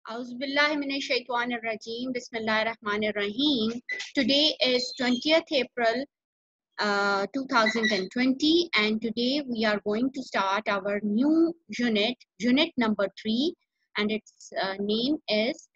Auzubillahiminash-shaytanir-rajeem. Bismillahir-rahmanir-rahim. Today is 20th April 2020, and today we are going to start our new unit number 3, and its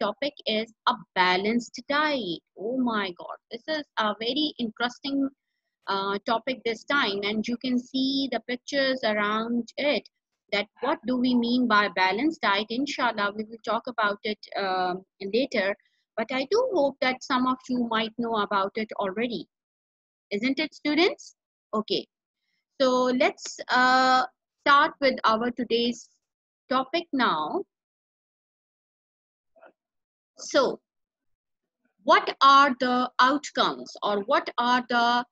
topic is a balanced diet. Oh my God, this is a very interesting topic this time, and you can see the pictures around it, that what do we mean by balanced diet. Inshallah we will talk about it later, but I do hope that some of you might know about it already, isn't it, students? Okay, so let's start with our today's topic now. So what are the outcomes, or what are the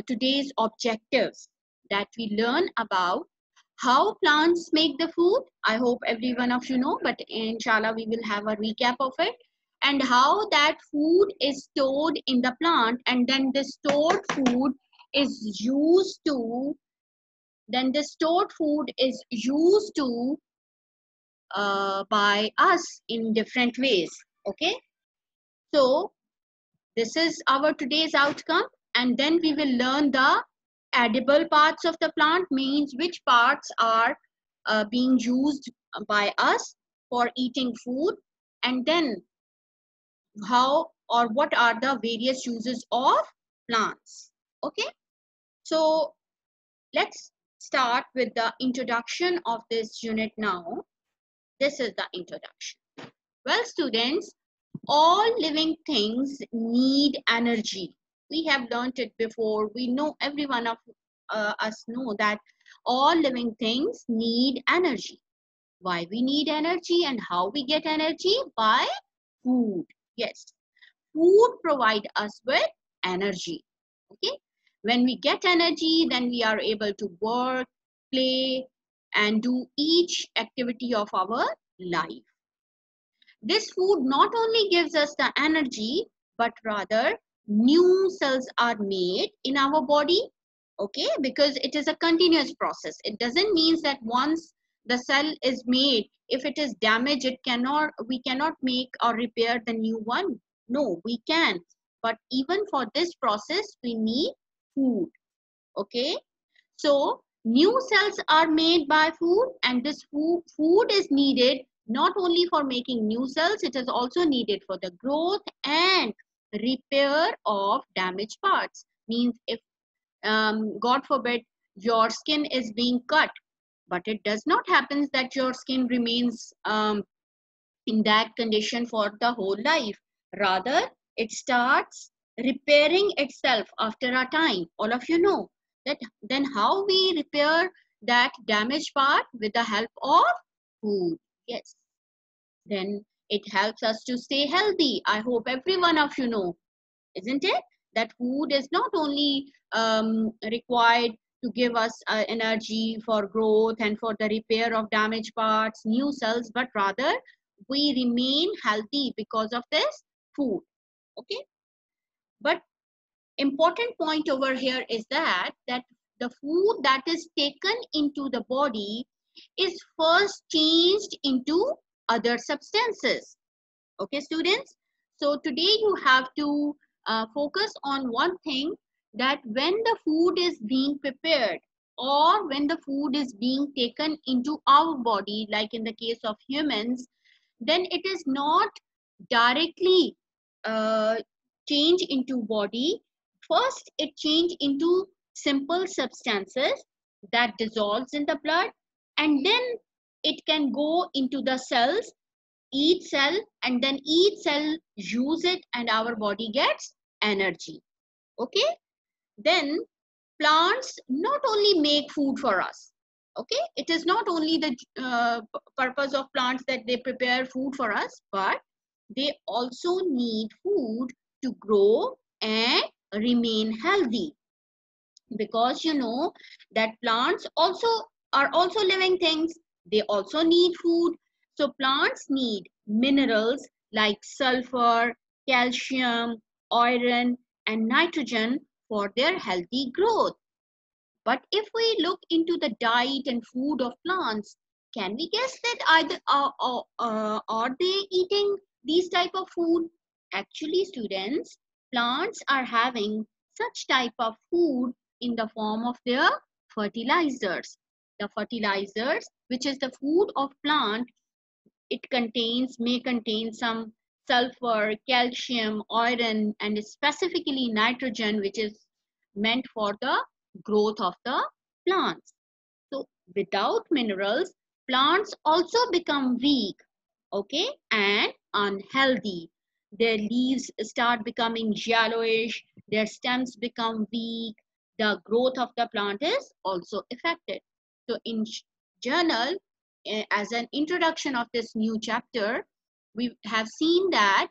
today's objectives that we learn about how plants make the food? I hope every one of you know, but inshallah we will have a recap of it, and how that food is stored in the plant, and then the stored food is used to by us in different ways. Okay, so this is our today's outcome, and then we will learn the edible parts of the plant, means which parts are being used by us for eating food, and then how or what are the various uses of plants. Okay, so let's start with the introduction of this unit now. This is the introduction. Well, students, all living things need energy. We have learned it before. We know, every one of us know that all living things need energy. Why we need energy and how we get energy? By food. Yes, food provide us with energy. Okay, when we get energy, then we are able to work, play, and do each activity of our life. This food not only gives us the energy, but rather new cells are made in our body. Okay, because it is a continuous process. It doesn't mean that once the cell is made, if it is damaged, we cannot make or repair the new one. No, we can. But even for this process, we need food. Okay, so new cells are made by food, and this food is needed not only for making new cells, it is also needed for the growth and repair of damaged parts. Means if God forbid your skin is being cut, but it does not happen that your skin remains in that condition for the whole life. Rather, it starts repairing itself after a time. All of you know that. Then how we repair that damaged part? With the help of food. Yes, then it helps us to stay healthy. I hope every one of you know, isn't it, that food is not only required to give us energy for growth and for the repair of damaged parts, new cells, but rather we remain healthy because of this food. Okay, but important point over here is that the food that is taken into the body is first changed into other substances. Okay, students, so today you have to focus on one thing, that when the food is being prepared or when the food is being taken into our body, like in the case of humans, then it is not directly uh, change into body. First it change into simple substances that dissolves in the blood, and then it can go into the cells, each cell, and then each cell use it and our body gets energy. Okay, then plants not only make food for us. Okay, it is not only the purpose of plants that they prepare food for us, but they also need food to grow and remain healthy, because you know that plants also are also living things. They also need food. So plants need minerals like sulfur, calcium, iron, and nitrogen for their healthy growth. But if we look into the diet and food of plants, Can we guess that either are they eating these type of food? Actually, students, plants are having such type of food in the form of their fertilizers. The fertilizers, which is the food of plant, it may contain some sulfur, calcium, iron, and specifically nitrogen, which is meant for the growth of the plants. So without minerals, plants also become weak, okay, and unhealthy. Their leaves start becoming yellowish, their stems become weak, the growth of the plant is also affected. So in journal, as an introduction of this new chapter, we have seen that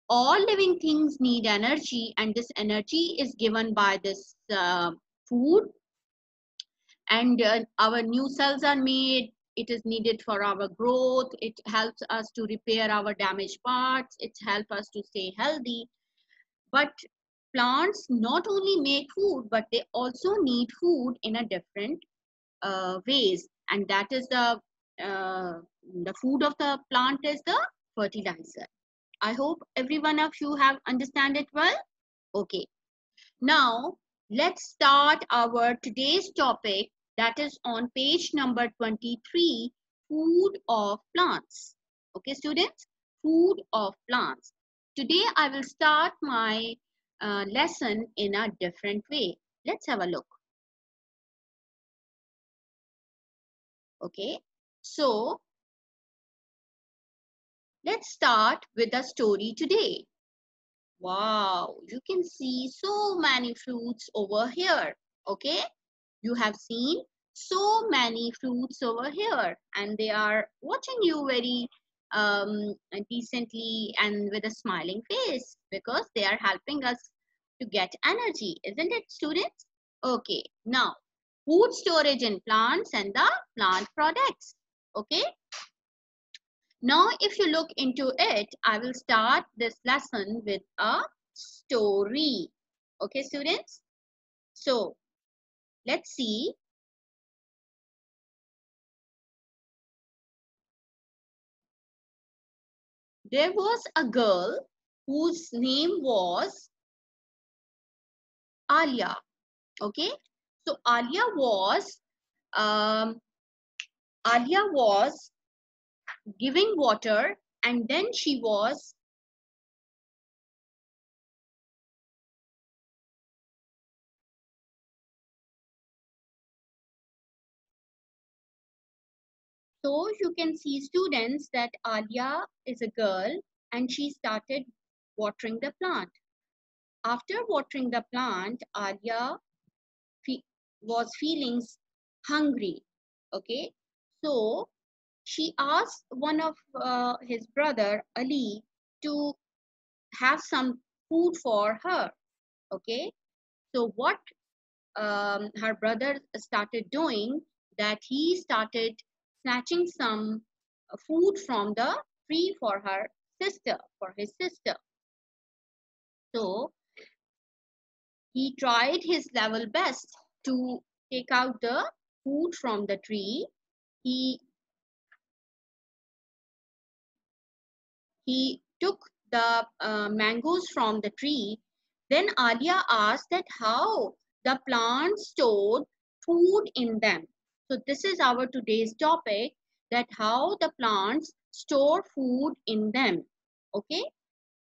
all living things need energy, and this energy is given by this food, and our new cells are made. It is needed for our growth. It helps us to repair our damaged parts. It helps us to stay healthy. But plants not only make food, but they also need food in a different ways, and that is the food of the plant is the fertilizer. I hope every one of you have understand it well. Okay, now, let's start our today's topic, that is on page number 23, food of plants. Okay, students, food of plants. Today, I will start my lesson in a different way. Let's have a look. Okay, so let's start with the story today. Wow, you can see so many fruits over here. Okay, you have seen so many fruits over here, and they are watching you very decently and with a smiling face, because they are helping us to get energy, isn't it, students? Okay, now food storage in plants and the plant products. Okay, now if you look into it, I will start this lesson with a story. Okay, students, so let's see. There was a girl whose name was Alia. Okay, so um, Alia was giving water, and then she was so you can see, students, that Alia is a girl and she started watering the plant. After watering the plant, Alia fe was feeling hungry. Okay, so she asked one of his brother Ali to have some food for her. Okay, so what her brother started doing, that he started snatching some food from the tree for her sister, for his sister. So he tried his level best to take out the food from the tree. He took the mangoes from the tree. Then Alia asked that how the plants stored food in them. So this is our today's topic, that how the plants store food in them. Okay.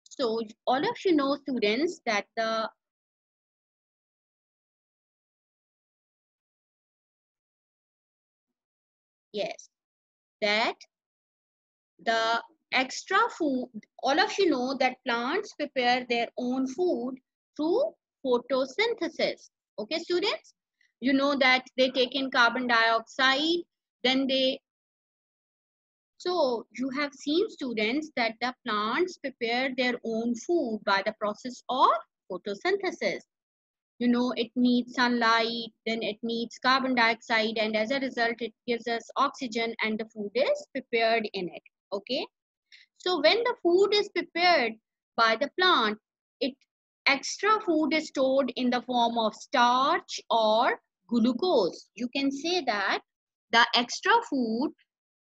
So all of you know, students, that yes, that the extra food, all of you know that plants prepare their own food through photosynthesis. Okay, students, you know that they take in carbon dioxide, then they, so you have seen, students, that the plants prepare their own food by the process of photosynthesis. You know, it needs sunlight, then it needs carbon dioxide, and as a result it gives us oxygen, and the food is prepared in it. Okay, so when the food is prepared by the plant, it extra food is stored in the form of starch or glucose. You can say that the extra food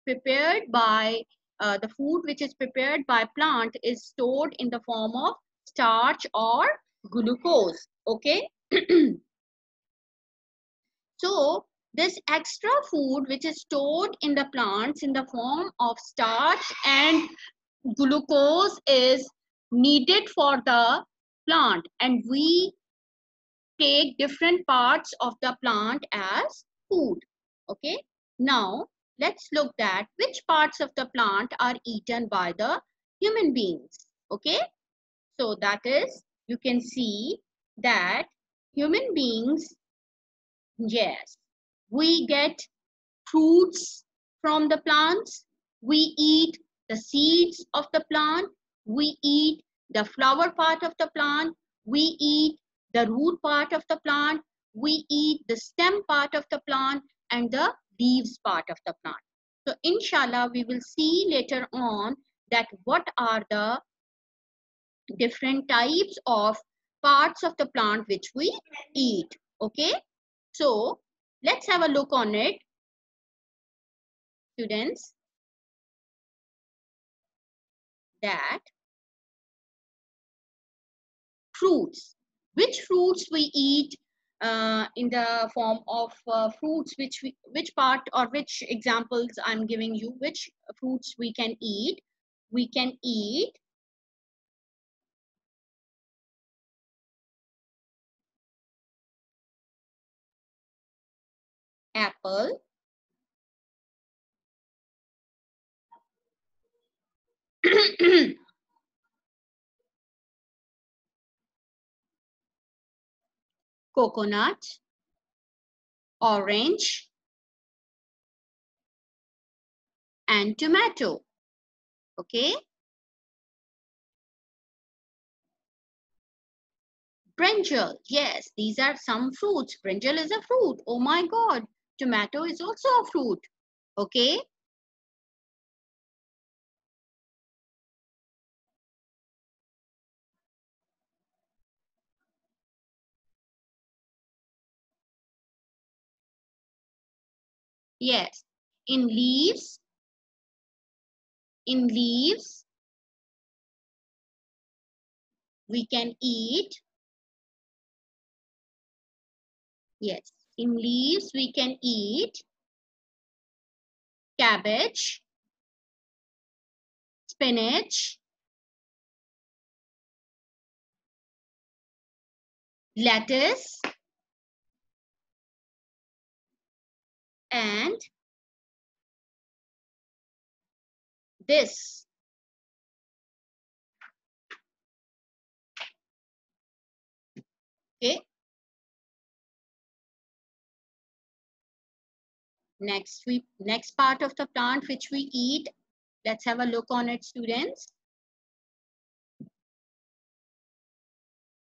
prepared by the food which is prepared by plant is stored in the form of starch or glucose. Okay. So this extra food which is stored in the plants in the form of starch and glucose is needed for the plant, and we take different parts of the plant as food. Okay. Now let's look at which parts of the plant are eaten by the human beings. Okay. So that is, you can see that human beings, yes, we get fruits from the plants, we eat the seeds of the plant, we eat the flower part of the plant, we eat the root part of the plant, we eat the stem part of the plant and the leaves part of the plant. So inshallah, we will see later on that what are the different types of parts of the plant which we eat. Okay, so let's have a look on it, students, that fruits, which fruits we eat in the form of fruits, which part or which examples I'm giving you, which fruits we can eat. We can eat apple, coconut, orange, and tomato. Okay, brinjal, yes, these are some fruits. Brinjal is a fruit. Oh my god, tomato is also a fruit. Okay, yes, in leaves, in leaves we can eat, yes, in leaves we can eat cabbage, spinach, lettuce, and this. Okay, next part of the plant which we eat, let's have a look on it, students.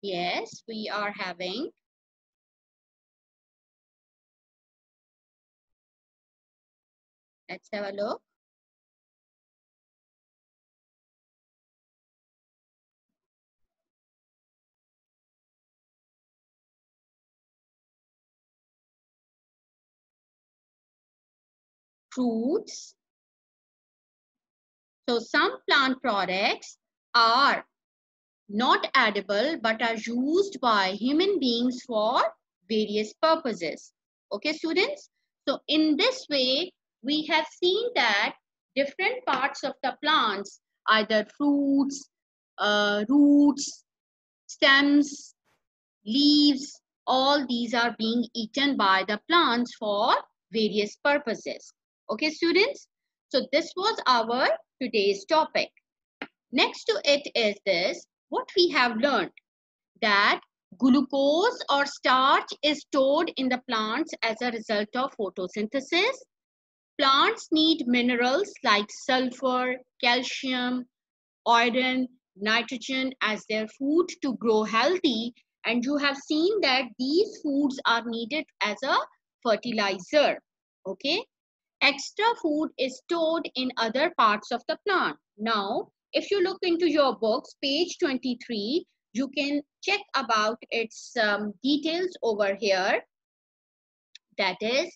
Yes, we are having let's have a look. Fruits. So some plant products are not edible but are used by human beings for various purposes. Okay, students? So in this way, we have seen that different parts of the plants, either fruits, roots, stems, leaves, all these are being eaten by the plants for various purposes. Okay, students? So this was our today's topic. Next to it is this, what we have learned, that glucose or starch is stored in the plants as a result of photosynthesis. Plants need minerals like sulfur, calcium, iron, nitrogen as their food to grow healthy. And you have seen that these foods are needed as a fertilizer. Okay. Extra food is stored in other parts of the plant. Now, if you look into your books, page 23, you can check about its details over here. That is,